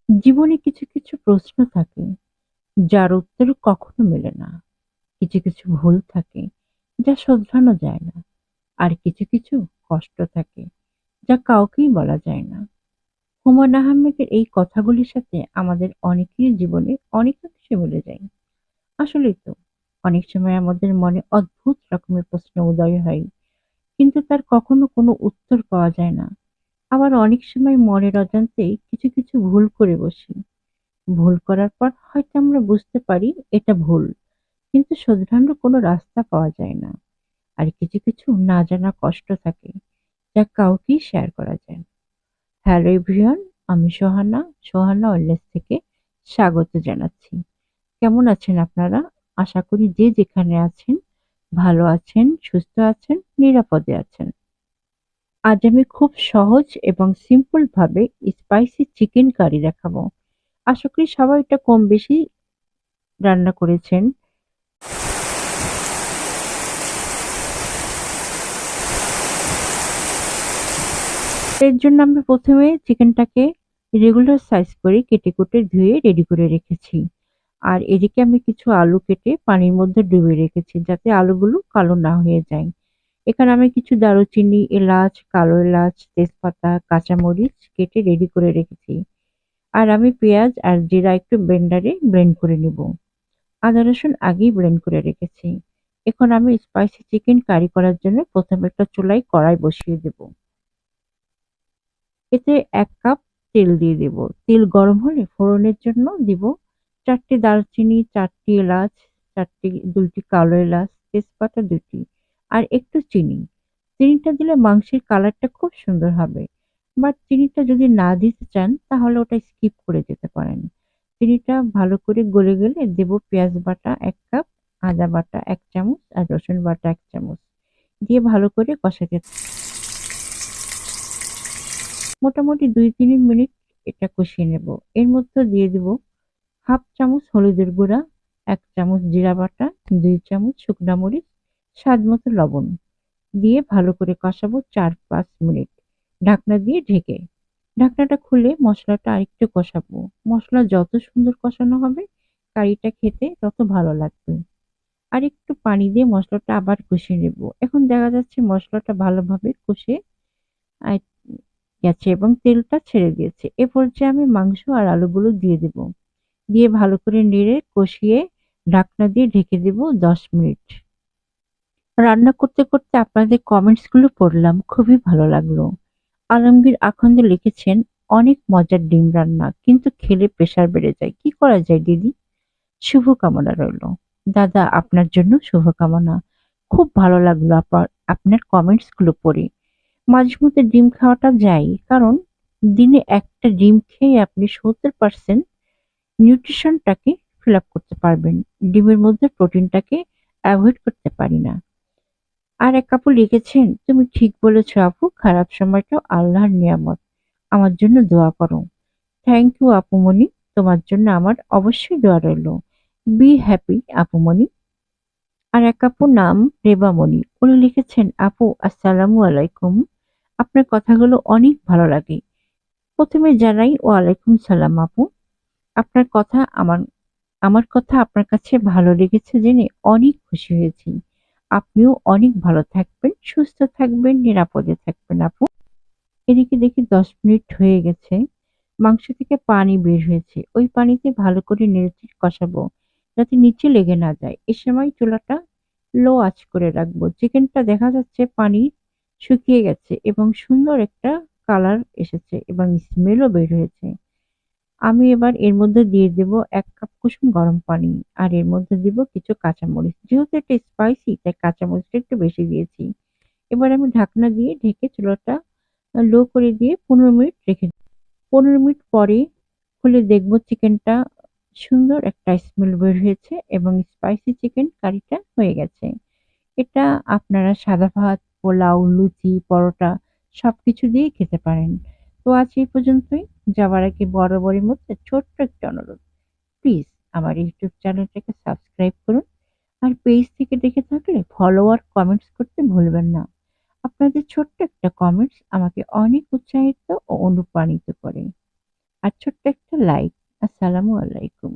জীবনে কিছু কিছু প্রশ্ন থাকে যার উত্তর কখনো মেলে না। কিছু কিছু ভুল থাকে যা শোধরানো যায় না। আর কিছু কিছু কষ্ট থাকে যা কাউকেই বলা যায় না। হুমায়ূন আহমেদের এই কথাগুলির সাথে আমাদের অনেকেরই জীবনে অনেকাংশে মিলে যায়। আসলেই তো, অনেক সময় আমাদের মনে অদ্ভুত রকমের প্রশ্ন উদয় হয়, কিন্তু তার কখনো কোনো উত্তর পাওয়া যায় না। আবার অনেক সময় মনের অজান্তেই কিছু কিছু ভুল করে বসি। ভুল করার পর হয়তো আমরা বুঝতে পারি এটা ভুল, কিন্তু শোধরানোর কোনো রাস্তা পাওয়া যায় না। আর কিছু কিছু না জানা কষ্ট থাকে যা কাউকেই শেয়ার করা যায় না। হ্যালো এভরিওয়ান, আমি সোহানা ওয়েলনেস থেকে স্বাগত জানাচ্ছি। কেমন আছেন আপনারা? আশা করি যে যেখানে আছেন ভালো আছেন, সুস্থ আছেন, নিরাপদে আছেন। আজ আমি খুব সহজ এবং সিম্পল ভাবে স্পাইসি চিকেন কারি দেখাবো। আশা করি সবাই এটা কম বেশি রান্না করেছেন। এর জন্য আমি প্রথমে চিকেনটাকে রেগুলার সাইজ করে কেটে কুটে ধুয়ে রেডি করে রেখেছি। আর এদিকে আমি কিছু আলু কেটে পানির মধ্যে ডুবিয়ে রেখেছি যাতে আলুগুলো কালো না হয়ে যায়। এখানে আমি কিছু দারুচিনি, এলাচ, কালো এলাচ, তেজপাতা, কাঁচামরিচ কেটে রেডি করে রেখেছি। আর আমি পেঁয়াজ আর জিরা একটু ব্লেন্ডারে ব্লেন্ড করে নিব। আদা রসুন আগেই ব্লেন্ড করে রেখেছি। এখন আমি স্পাইসি চিকেন কারি করার জন্য প্রথমে একটা চুলায় কড়াই বসিয়ে দেব। এতে ১ কাপ তেল দিয়ে দেব। তেল গরম হলে ফোড়নের জন্য দিব ৪টি দারচিনি, ৪টি এলাচ, ২টি কালো এলাচ, তেজপাতা ২টি আর একটু চিনি। চিনিটা দিলে মাংসের কালারটা খুব সুন্দর হবে। বাট চিনিটা যদি না দিতে চান তাহলে ওটা স্কিপ করে যেতে পারেন। চিনিটা ভালো করে গলে গেলে দেব পেঁয়াজ বাটা ১ কাপ, আদা বাটা ১ চামচ আর রসুন বাটা ১ চামচ। দিয়ে ভালো করে কষাতে মোটামুটি ২-৩ মিনিট এটা কষিয়ে নেব। এর মধ্যে দিয়ে দিব ১/২ চামচ হলুদের গুঁড়া, ১ চামচ জিরা বাটা, ২ চামচ শুকনা মরিচ, স্বাদমতো লবণ দিয়ে ভালো করে কষাবো ৪-৫ মিনিট ঢাকনা দিয়ে ঢেকে। ঢাকনাটা খুলে মসলাটা আরেকটু কষাবো। মসলা যত সুন্দর কষানো হবে কারিটা খেতে তত ভালো লাগবে। আর একটু পানি দিয়ে মসলাটা আবার কষিয়ে নেব। এখন দেখা যাচ্ছে মসলাটা ভালোভাবে কষে আ গেছে এবং তেলটা ছেড়ে দিয়েছে। এ পর্যায়ে আমি মাংস আর আলুগুলো দিয়ে দেব। দিয়ে ভালো করে নেড়ে কষিয়ে ঢাকনা দিয়ে ঢেকে দেব ১০ মিনিট। রান্না করতে করতে আপনাদের কমেন্টস গুলো পড়লাম, খুবই ভালো লাগলো। আলমগীর আখন্দ লিখেছেন, অনেক মজার ডিম রান্না, কিন্তু খেলে প্রেশার বেড়ে যায়। কি করা যায় দিদি? শুভকামনা রইল। দাদা আপনার জন্য শুভকামনা। খুব ভালো লাগলো আপনার কমেন্টস গুলো পড়ে। মাঝে মধ্যে ডিম খাওয়াটা যায়, কারণ দিনে একটা ডিম খেয়ে আপনি ৭০% নিউট্রিশনটাকে ফিল আপ করতে পারবেন। ডিমের মধ্যে প্রোটিনটাকে অ্যাভয়েড করতে পারি না। আর এক আপু লিখেছেন, তুমি ঠিক বলেছ আপু, খারাপ সময়টাও আল্লাহর নিয়ামত। আমার জন্য দোয়া করো। থ্যাংক ইউ আপুমনি, তোমার জন্য আমার অবশ্যই দোয়া রইল। Be happy আপুমনি। আর এক আপুর নাম রেবামণি। উনি লিখেছেন, আপু আসসালামু আলাইকুম। আপনার কথাগুলো অনেক ভালো লাগে। প্রথমে জানাই ওয়ালাইকুম সালাম আপু। আপনার কথা আমার আমার কথা আপনার কাছে ভালো লেগেছে জেনে অনেক খুশি হয়েছি। আপনিও অনেক ভালো থাকবেন, সুস্থ থাকবেন, নিরাপদে থাকবেন আপু। এদিকে দেখি ১০ মিনিট হয়ে গেছে। মাংস থেকে পানি বের হয়েছে। ওই পানিতে ভালো করে নেড়েচেড়ে কষাবো যাতে নিচে লেগে না যায়। এ সময় চুলাটা লো আঁচ করে রাখবো। চিকেনটা দেখা যাচ্ছে পানি শুকিয়ে গেছে এবং সুন্দর একটা কালার এসেছে এবং স্মেলও বের হয়েছে। আমি এবার এর মধ্যে দিয়ে দেব ১ কাপ কুসুম গরম পানি। আর এর মধ্যে দিব কিছু কাঁচামরিচ। যেহেতু এটা স্পাইসি তাই কাঁচামরিচটা একটু বেশি দিয়েছি। এবার আমি ঢাকনা দিয়ে ঢেকে চুলাটা লো করে দিয়ে ১৫ মিনিট রেখে দিই। ১৫ মিনিট পরে খুলে দেখব চিকেনটা সুন্দর একটা স্মেল বের হয়েছে এবং স্পাইসি চিকেন কারিটা হয়ে গেছে। এটা আপনারা সাদা ভাত, পোলাও, লুচি, পরোটা সবকিছু দিয়েই খেতে পারেন। তো আজ এই পর্যন্তই। যাওয়ার আগে বরাবরের মতো ছোট্ট একটা অনুরোধ। প্লিজ আমার ইউটিউব চ্যানেলটাকে সাবস্ক্রাইব করুন। আর পেজ থেকে দেখে থাকলে ফলো আর কমেন্টস করতে ভুলবেন না। আপনাদের ছোট্ট একটা কমেন্টস আমাকে অনেক উৎসাহিত ও অনুপ্রাণিত করে। আর ছোট্ট একটা লাইক। আসসালামু আলাইকুম।